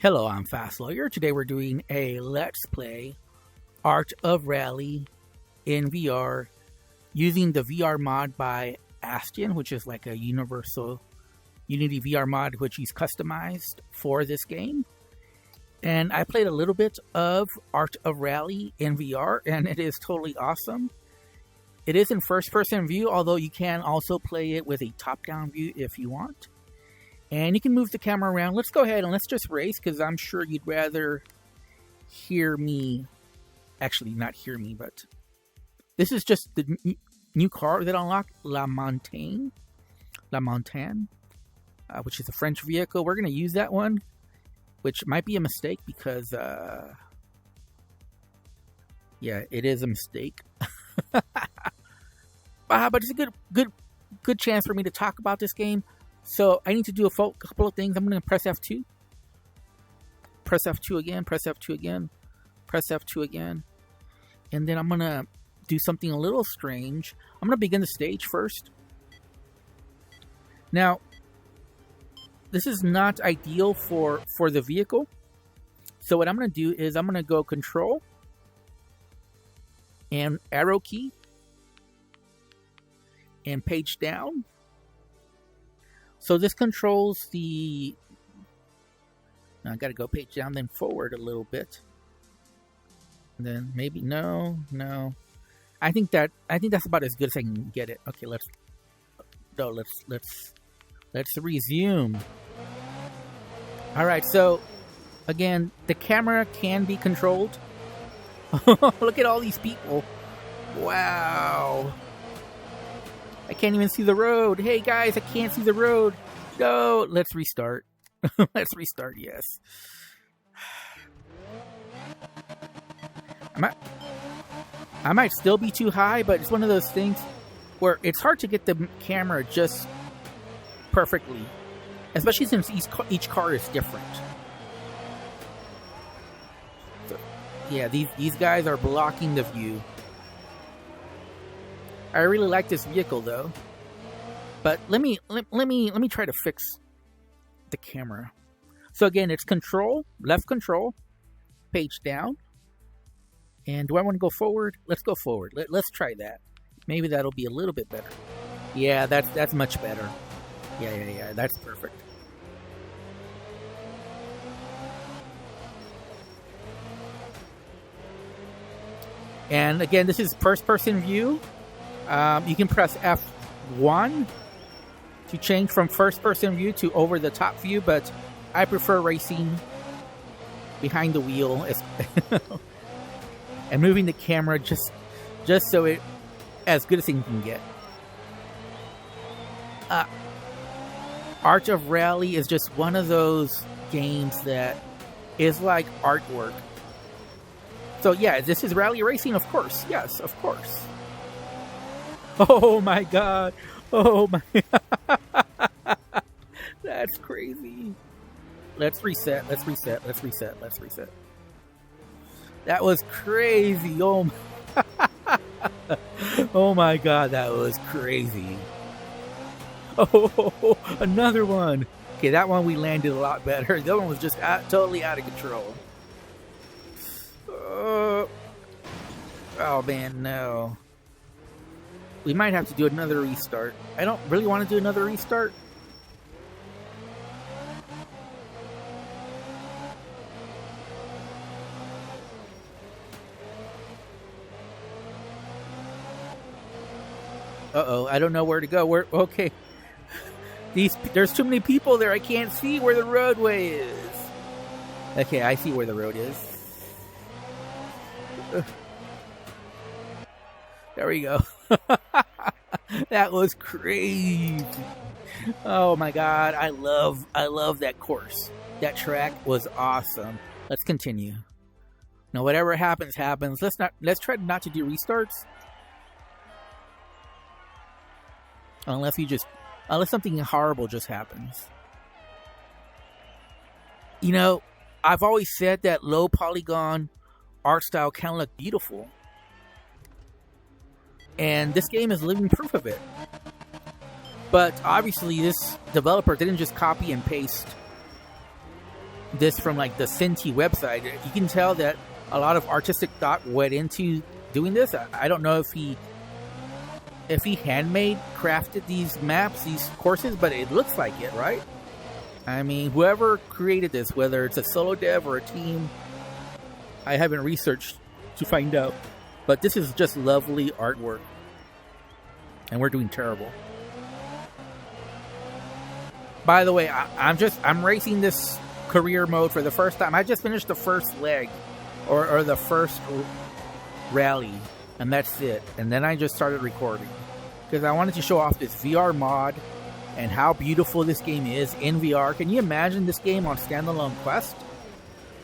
Hello, I'm Fast Lawyer. Today we're doing a Let's Play Art of Rally in VR using the VR mod by Astien, which is like a universal Unity VR mod which he's customized for this game. And I played a little bit of Art of Rally in VR and it is totally awesome. It is in first-person view, although you can also play it with a top-down view if you want. And you can move the camera around. Let's go ahead and let's just race, because I'm sure you'd rather hear me. Actually, not hear me, but this is just the new car that unlocked, La Montagne, which is a French vehicle. We're going to use that one, which might be a mistake because, yeah, it is a mistake. But it's a good chance for me to talk about this game. So I need to do a couple of things. I'm going to press F2. Press F2 again. Press F2 again. Press F2 again. And then I'm going to do something a little strange. I'm going to begin the stage first. Now, this is not ideal for the vehicle. So what I'm going to do is I'm going to go Control and arrow key and page down. So this controls the... Now I gotta go page down, then forward a little bit. And then maybe... No. I think that's about as good as I can get it. Okay, let's resume. Alright, so again, the camera can be controlled. Look at all these people. Wow. I can't even see the road. Hey guys, I can't see the road. No, let's restart. Let's restart, yes. I might still be too high, but it's one of those things where it's hard to get the camera just perfectly. Especially since each car is different. So, yeah, these guys are blocking the view. I really like this vehicle though, but let me try to fix the camera. So again, it's control, left control, page down, and do I want to go forward? Let's go forward. Let's try that. Maybe that'll be a little bit better. Yeah, that's much better. Yeah, that's perfect. And again, this is first-person view. You can press F1 to change from first-person view to over-the-top view, but I prefer racing behind the wheel and moving the camera just so it as good as it can get. Art of Rally is just one of those games that is like artwork. So yeah, this is rally racing, of course. Yes, of course. Oh my god. Oh my. That's crazy. Let's reset. That was crazy. Oh my. Oh my god, that was crazy. Oh, another one. Okay, that one we landed a lot better. The other one was just totally out of control. Oh man, no. We might have to do another restart. I don't really want to do another restart. Uh-oh, I don't know where to go. Okay. There's too many people there. I can't see where the roadway is. Okay, I see where the road is. There we go. That was crazy. Oh my god, I love that course. That track was awesome. Let's continue. Now whatever happens. Let's try not to do restarts. Unless something horrible just happens. You know, I've always said that low polygon art style can look beautiful. And this game is living proof of it. But obviously this developer didn't just copy and paste this from like the Cinti website, you can tell that a lot of artistic thought went into doing this. I don't know if he handmade crafted these maps, these courses, but it looks like it, right? I mean, whoever created this, whether it's a solo dev or a team, I haven't researched to find out. But this is just lovely artwork. And we're doing terrible. By the way, I'm racing this career mode for the first time. I just finished the first leg or the first rally, and that's it. And then I just started recording because I wanted to show off this VR mod and how beautiful this game is in VR. Can you imagine this game on standalone Quest?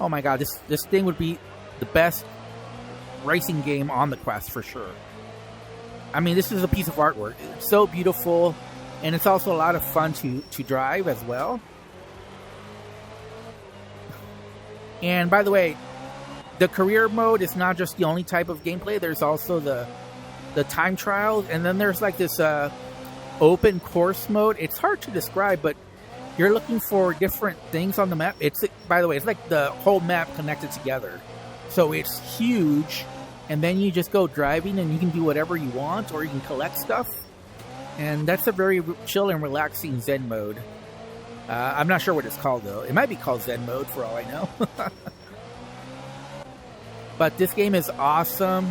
Oh my god, this thing would be the best racing game on the Quest for sure. I mean, this is a piece of artwork. It's so beautiful, and it's also a lot of fun to drive as well. And by the way, the career mode is not just the only type of gameplay. There's also the time trial, and then there's like this open course mode. It's hard to describe, but you're looking for different things on the map. By the way, it's like the whole map connected together. So it's huge, and then you just go driving and you can do whatever you want, or you can collect stuff. And that's a very chill and relaxing Zen mode. I'm not sure what it's called though. It might be called Zen mode for all I know. But this game is awesome.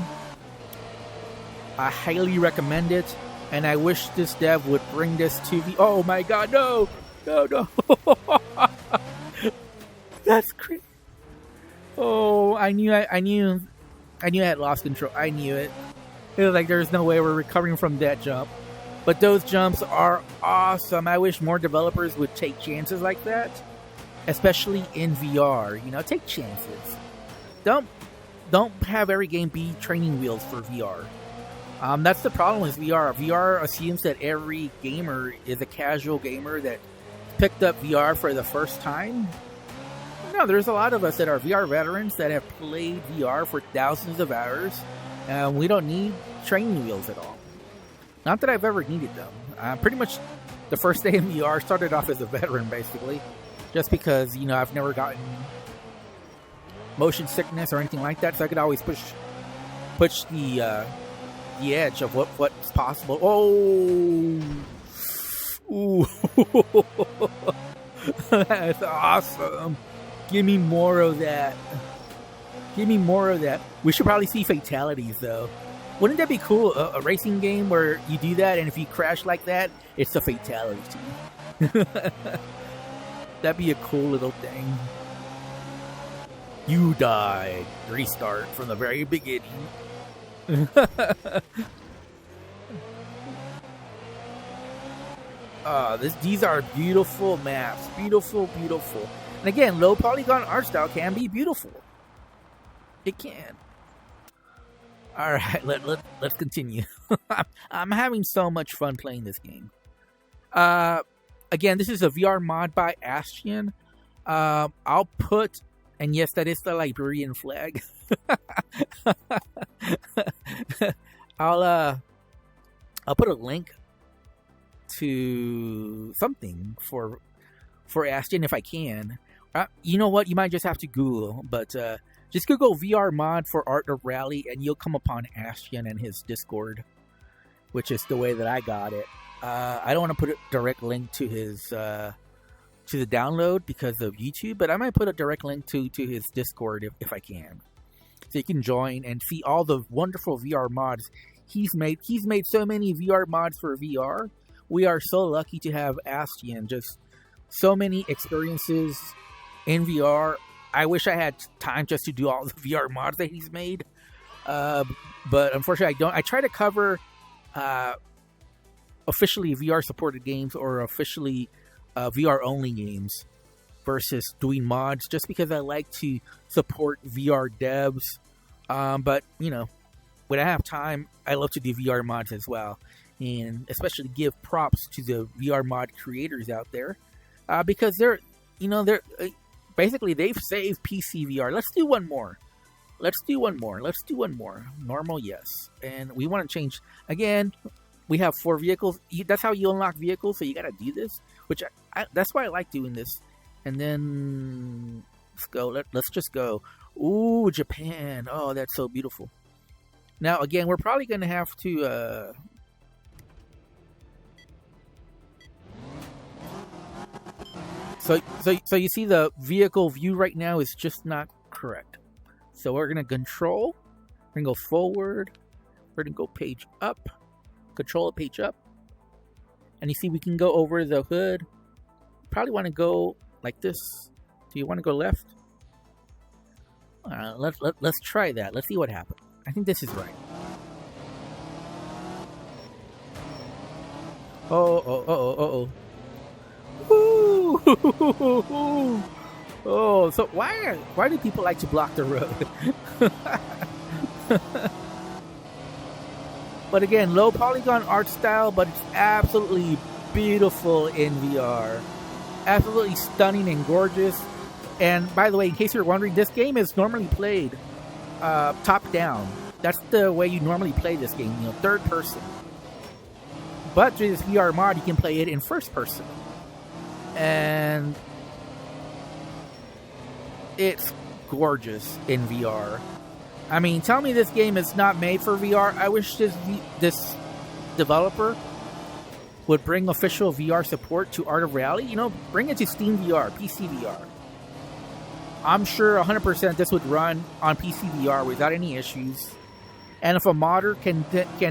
I highly recommend it. And I wish this dev would bring this to the... Oh my god, no! No. That's crazy. Oh, I knew I had lost control. I knew it. It was like there's no way we're recovering from that jump. But those jumps are awesome. I wish more developers would take chances like that. Especially in VR. You know, take chances. Don't have every game be training wheels for VR. That's the problem with VR. VR assumes that every gamer is a casual gamer that picked up VR for the first time. No, there's a lot of us that are VR veterans that have played VR for thousands of hours, and we don't need training wheels at all. Not that I've ever needed them. Pretty much the first day in VR started off as a veteran, basically, just because, you know, I've never gotten motion sickness or anything like that, so I could always push the edge of what's possible. Oh, ooh, that's awesome. Give me more of that. Give me more of that. We should probably see fatalities though. Wouldn't that be cool? A racing game where you do that, and if you crash like that, it's a fatality. That'd be a cool little thing. You died. Restart from the very beginning. These are beautiful maps. Beautiful. And again, low polygon art style can be beautiful. It can. Alright, let's continue. I'm having so much fun playing this game. Again, this is a VR mod by Astien. I'll put... And yes, that is the Liberian flag. I'll put a link to something for Astien if I can. You know what? You might just have to Google, but just Google VR mod for Art of Rally, and you'll come upon Astien and his Discord, which is the way that I got it. I don't want to put a direct link to his to the download because of YouTube, but I might put a direct link to his Discord if I can. So you can join and see all the wonderful VR mods he's made. He's made so many VR mods for VR. We are so lucky to have Astien. Just so many experiences in VR. I wish I had time just to do all the VR mods that he's made. But unfortunately I don't. I try to cover officially VR supported games or officially VR only games versus doing mods, just because I like to support VR devs. But you know, when I have time, I love to do VR mods as well, and especially give props to the VR mod creators out there, because they're basically they've saved PCVR. Let's do one more. Normal, yes, and we want to change again. We have 4 vehicles. That's how you unlock vehicles, so you gotta do this, which that's why I like doing this. And then Let's go. Let's just go. Ooh, Japan. Oh, that's so beautiful. Now, again, we're probably going to have to... So you see the vehicle view right now is just not correct. So we're going to control. We're going to go forward. We're going to go page up. Control it, page up. And you see we can go over the hood. Probably want to go like this. Do you want to go left? Let's try that. Let's see what happens. I think this is right. Oh. Woo! Oh, so why do people like to block the road? But again, low polygon art style, but it's absolutely beautiful in VR. Absolutely stunning and gorgeous. And by the way, in case you're wondering, this game is normally played top down. That's the way you normally play this game, you know, third person. But through this VR mod, you can play it in first person. And it's gorgeous in VR. I mean, tell me this game is not made for VR. I wish this developer would bring official VR support to Art of Reality. You know, bring it to Steam VR, PCVR. I'm sure 100% this would run on PCVR without any issues. And if a modder can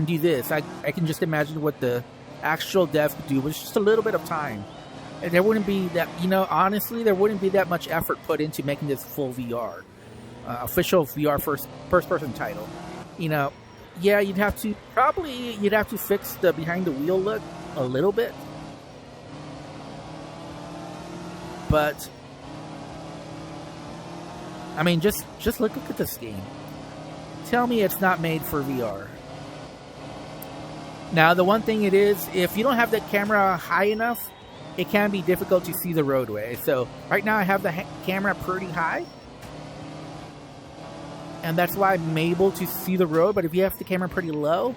do this, I can just imagine what the actual dev could do with just a little bit of time. And there wouldn't be that, you know, honestly, there wouldn't be that much effort put into making this full VR. Official VR first-person title. You know, yeah, you'd have to fix the behind-the-wheel look a little bit. But, I mean, just look at this game. Tell me it's not made for VR. Now, the one thing it is, if you don't have the camera high enough, it can be difficult to see the roadway. So, right now I have the camera pretty high. And that's why I'm able to see the road. But if you have the camera pretty low,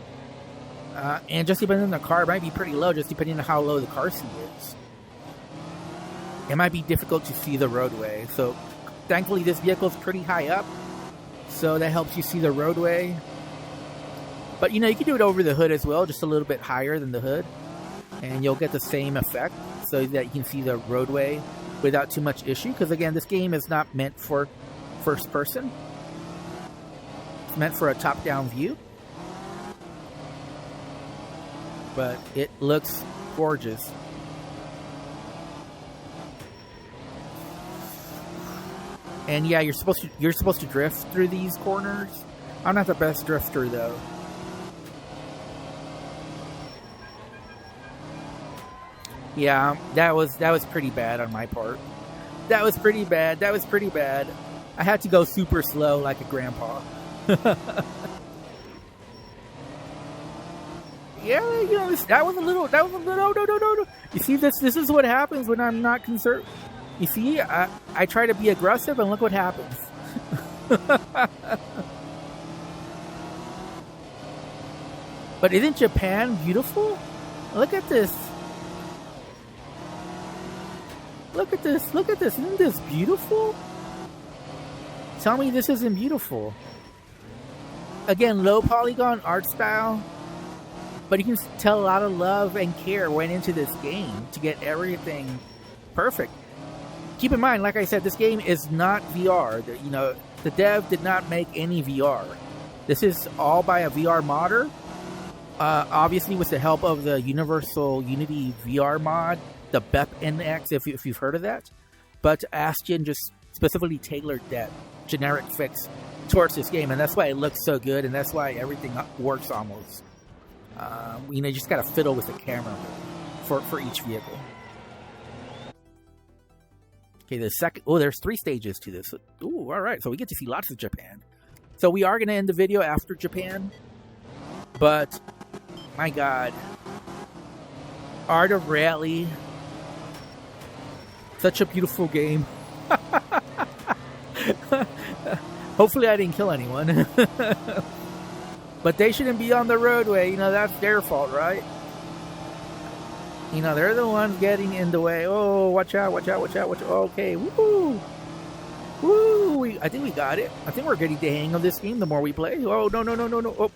and just depending on the car, it might be pretty low, just depending on how low the car seat is. It might be difficult to see the roadway. So, thankfully, this vehicle is pretty high up. So, that helps you see the roadway. But, you know, you can do it over the hood as well, just a little bit higher than the hood. And you'll get the same effect so that you can see the roadway without too much issue. Because, again, this game is not meant for first person. It's meant for a top-down view. But it looks gorgeous. And yeah, you're supposed to drift through these corners. I'm not the best drifter though. Yeah, that was pretty bad on my part. That was pretty bad. I had to go super slow like a grandpa. Yeah, you know, that was a little, no. You see, this is what happens when I'm not concerned. You see, I try to be aggressive and look what happens. But isn't Japan beautiful? Look at this. Look at this. Isn't this beautiful? Tell me this isn't beautiful. Again, low polygon art style. But you can tell a lot of love and care went into this game to get everything perfect. Keep in mind, like I said, this game is not VR. You know, the dev did not make any VR. This is all by a VR modder. Obviously, with the help of the Universal Unity VR mod, the BEP-NX, if you've heard of that. But Astien just specifically tailored that generic fix towards this game, and that's why it looks so good, and that's why everything works almost. You know, you just gotta fiddle with the camera for each vehicle. Okay, the second... Oh, there's 3 stages to this. Ooh, alright, so we get to see lots of Japan. So we are gonna end the video after Japan. But, my god. Art of Rally. Such a beautiful game. Hopefully I didn't kill anyone. But they shouldn't be on the roadway. You know, that's their fault, right? You know, they're the ones getting in the way. Oh, watch out. Okay, woohoo! we got it. I think we're getting the hang of this game the more we play. Oh, no, no, no, no, no. Oh.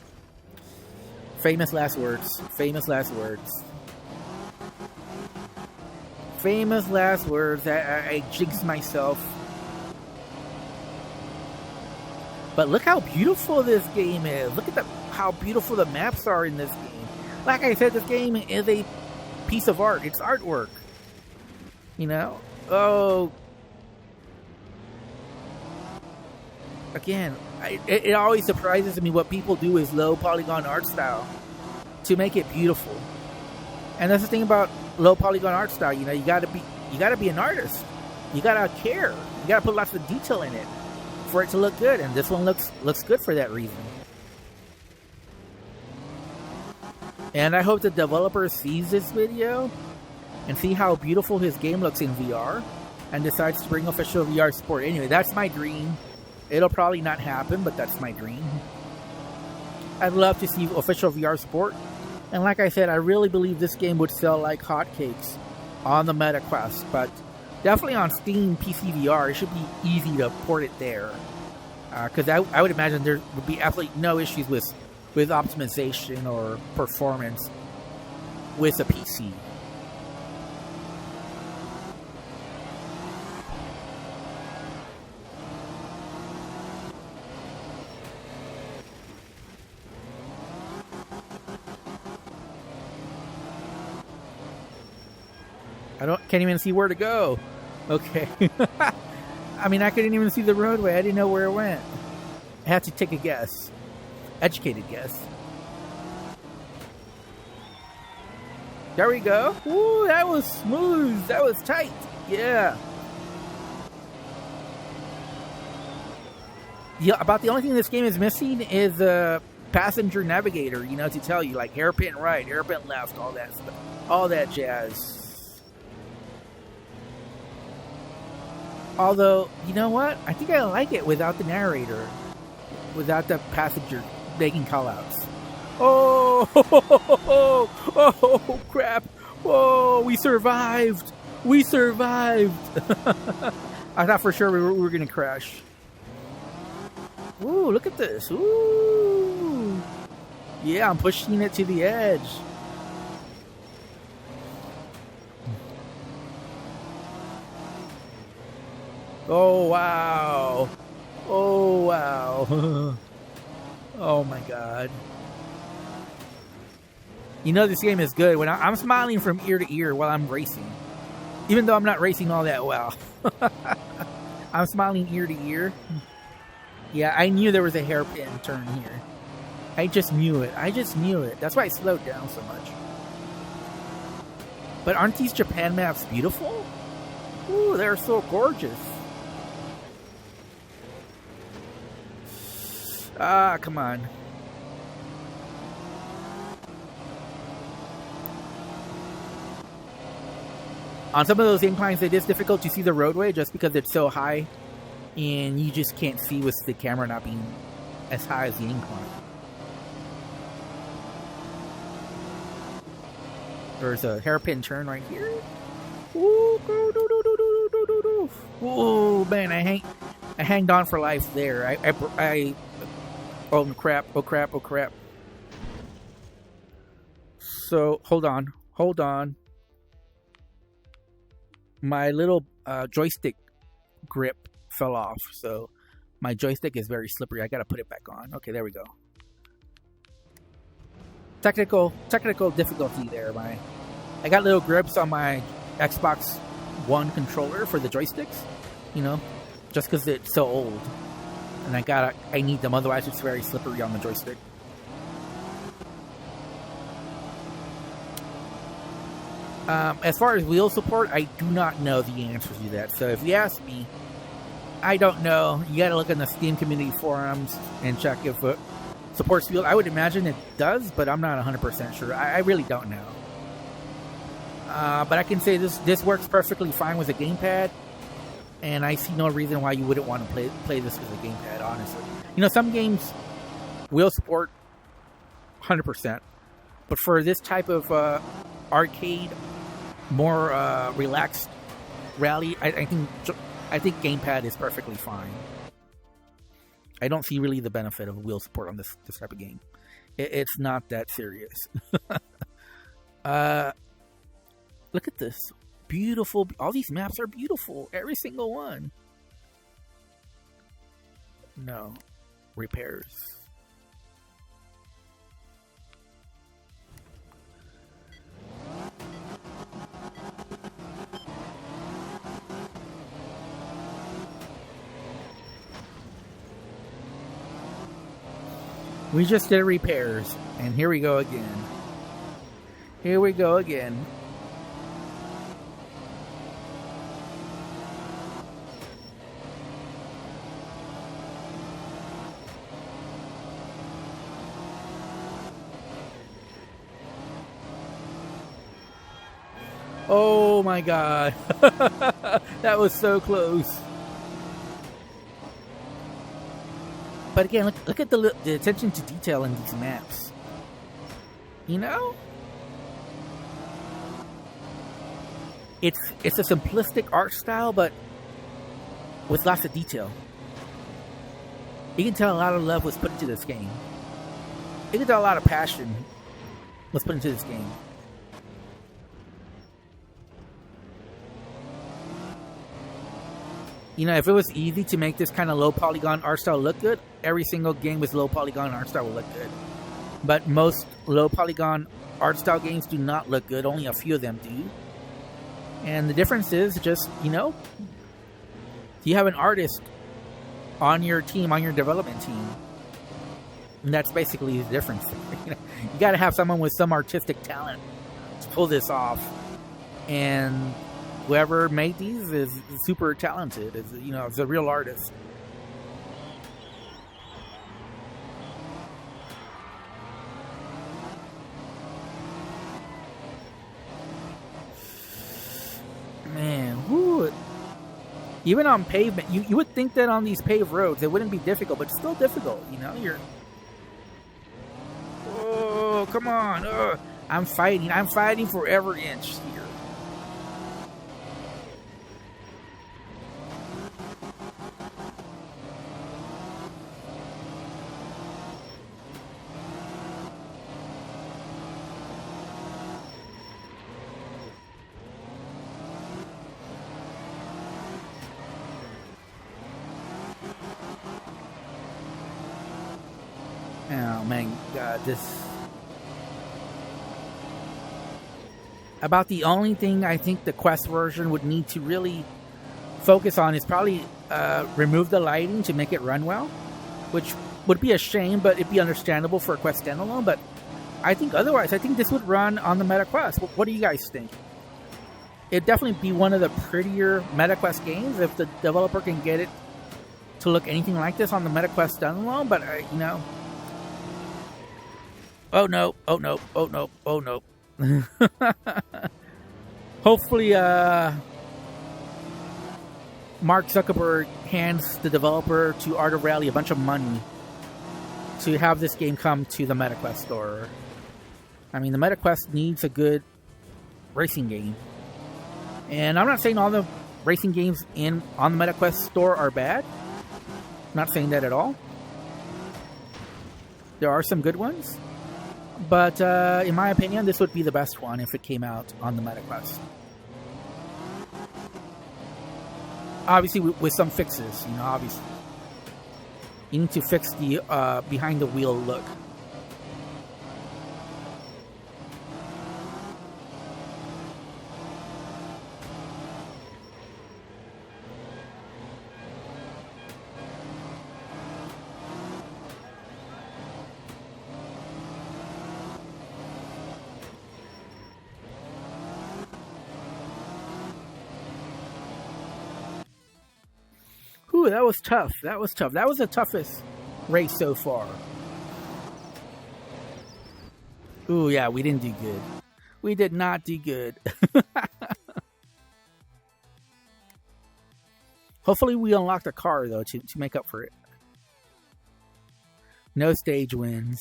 Famous last words. Famous last words. Famous last words. I jinxed myself. But look how beautiful this game is. Look at how beautiful the maps are in this game. Like I said, this game is a piece of art. It's artwork. You know? Oh. Again, it always surprises me what people do with low polygon art style to make it beautiful. And that's the thing about low polygon art style. You know, you gotta be an artist. You gotta care. You gotta put lots of detail in it for it to look good. And this one looks good for that reason. And I hope the developer sees this video and see how beautiful his game looks in VR and decides to bring official VR support. Anyway, that's my dream. It'll probably not happen, but that's my dream. I'd love to see official VR support. And like I said, I really believe this game would sell like hotcakes on the Meta Quest. But definitely on Steam PCVR, it should be easy to port it there. Because I would imagine there would be absolutely no issues with optimization or performance with a PC. Can't even see where to go. Okay. I mean, I couldn't even see the roadway. I didn't know where it went. I had to take a guess. Educated guess. There we go. Ooh, that was smooth. That was tight. Yeah. Yeah, about the only thing this game is missing is a passenger navigator, you know, to tell you, like, hairpin right, hairpin left, all that stuff. All that jazz. Although, you know what? I think I like it without the narrator. Without the passenger making callouts. Oh, oh, crap. Whoa, we survived. We survived. I thought for sure we were going to crash. Ooh, look at this. Ooh. Yeah, I'm pushing it to the edge. Oh, wow. Oh, wow. Oh, my God. You know this game is good when I'm smiling from ear to ear while I'm racing. Even though I'm not racing all that well. I'm smiling ear to ear. Yeah, I knew there was a hairpin turn here. I just knew it. I just knew it. That's why I slowed down so much. But aren't these Japan maps beautiful? Ooh, they're so gorgeous. Ah, come on. On some of those inclines, it is difficult to see the roadway just because it's so high and you just can't see with the camera not being as high as the incline. There's a hairpin turn right here. Ooh, ooh, man, I hanged on for life there. Oh crap, oh crap, oh crap. So, hold on. My little joystick grip fell off, so my joystick is very slippery. I gotta put it back on. Okay, there we go. Technical difficulty there. I got little grips on my Xbox One controller for the joysticks, you know, just because it's so old. And I need them, otherwise it's very slippery on the joystick. As far as wheel support, I do not know the answer to that. So if you ask me, I don't know. You gotta look in the Steam community forums and check if it supports wheel. I would imagine it does, but I'm not 100% sure. I really don't know. But I can say this works perfectly fine with a gamepad. And I see no reason why you wouldn't want to play this with a gamepad, honestly. You know, some games will support 100%. But for this type of arcade, more relaxed rally, I think gamepad is perfectly fine. I don't see really the benefit of wheel support on this type of game. It's not that serious. Look at this. Beautiful. All these maps are beautiful. Every single one. No. Repairs. We just did repairs, and here we go again. Here we go again. Oh my god. That was so close. But again, look at the attention to detail in these maps. You know? It's a simplistic art style, but with lots of detail. You can tell a lot of love was put into this game. You can tell a lot of passion was put into this game. You know, if it was easy to make this kind of low polygon art style look good, every single game with low polygon art style will look good. But most low polygon art style games do not look good. Only a few of them do. And the difference is just, you know, you have an artist on your team, on your development team. And that's basically the difference. You got to have someone with some artistic talent to pull this off. And whoever made these is super talented. Is a real artist. Man, whoo. Even on pavement, you would think that on these paved roads it wouldn't be difficult, but it's still difficult. You know, oh, come on! I'm fighting for every inch here. Oh man, God, about the only thing I think the Quest version would need to really focus on is probably remove the lighting to make it run well, which would be a shame, but it'd be understandable for a Quest standalone. But I think otherwise, I think this would run on the MetaQuest. What do you guys think? It'd definitely be one of the prettier MetaQuest games if the developer can get it to look anything like this on the MetaQuest standalone. But you know. Oh no, oh no, oh no, oh no. Hopefully, Mark Zuckerberg hands the developer to Art of Rally a bunch of money to have this game come to the MetaQuest store. I mean, the MetaQuest needs a good racing game. And I'm not saying all the racing games on the MetaQuest store are bad. I'm not saying that at all. There are some good ones. But in my opinion, this would be the best one if it came out on the MetaQuest. Obviously, with some fixes, you know, obviously. You need to fix the behind the wheel look. Ooh, that was tough. That was tough. That was the toughest race so far. Ooh, yeah, we didn't do good. We did not do good. Hopefully we unlocked a car, though, to make up for it. No stage wins.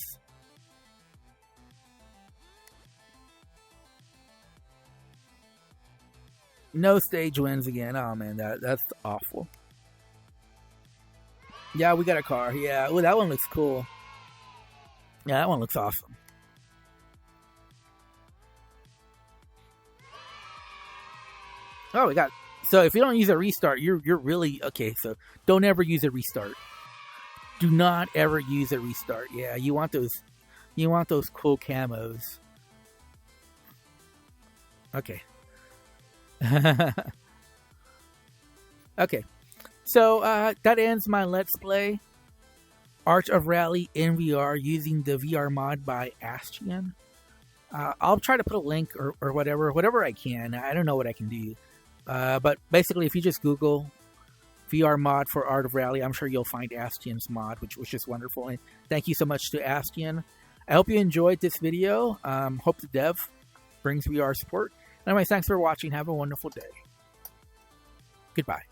No stage wins again. Oh, man, that's awful. Yeah, we got a car. Yeah. Oh, that one looks cool. Yeah, that one looks awesome. Oh, we got. So if you don't use a restart, you're really okay. So don't ever use a restart. Do not ever use a restart. Yeah, you want those. You want those cool camos. Okay. Okay. So that ends my Let's Play Art of Rally in VR using the VR mod by Astien. I'll try to put a link or whatever I can. I don't know what I can do. But basically, if you just Google VR mod for Art of Rally, I'm sure you'll find Astien's mod, which was just wonderful. And thank you so much to Astien. I hope you enjoyed this video. Hope the dev brings VR support. Anyways, thanks for watching. Have a wonderful day. Goodbye.